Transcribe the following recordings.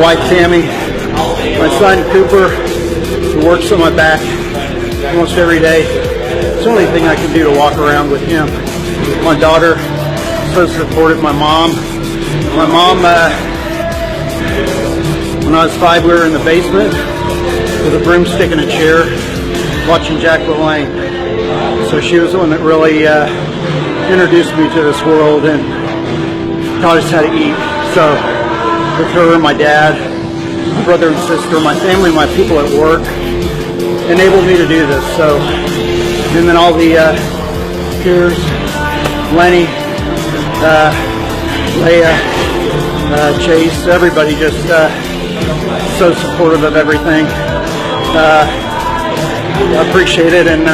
wife Tammy, my son Cooper, who works on my back almost every day. It's the only thing I can do to walk around with him. My daughter, so supportive. My mom, when I was 5, we were in the basement with a broomstick and a chair watching Jack LaLanne. So she was the one that really introduced me to this world and taught us how to eat. So with her, my dad, my brother and sister, my family, my people at work enabled me to do this. So, and then all the peers, Lenny, Leah, Chase, everybody just so supportive of everything. I appreciate it and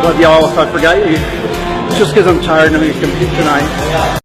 love y'all. If I forgot you, it's just because I'm tired and I'm going to compete tonight.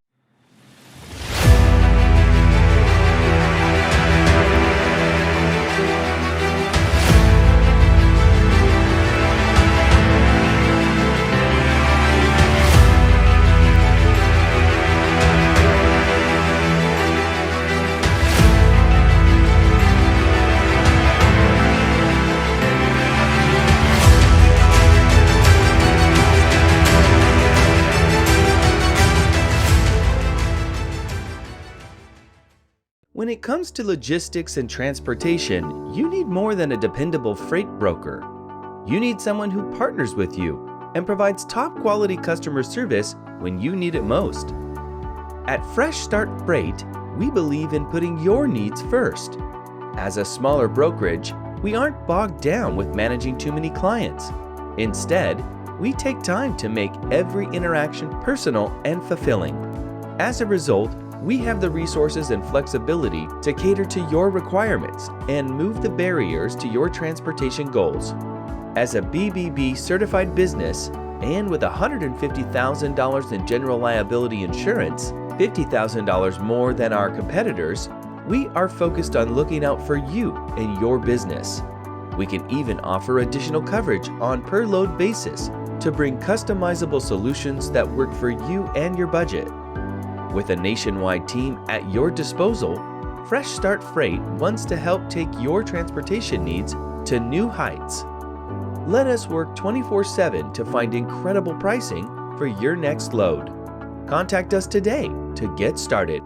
When it comes to logistics and transportation, you need more than a dependable freight broker. You need someone who partners with you and provides top quality customer service when you need it most. At Fresh Start Freight, we believe in putting your needs first. As a smaller brokerage, we aren't bogged down with managing too many clients. Instead, we take time to make every interaction personal and fulfilling. As a result, we have the resources and flexibility to cater to your requirements and move the barriers to your transportation goals. As a BBB certified business and with $150,000 in general liability insurance, $50,000 more than our competitors, we are focused on looking out for you and your business. We can even offer additional coverage on per load basis to bring customizable solutions that work for you and your budget. With a nationwide team at your disposal, Fresh Start Freight wants to help take your transportation needs to new heights. Let us work 24/7 to find incredible pricing for your next load. Contact us today to get started.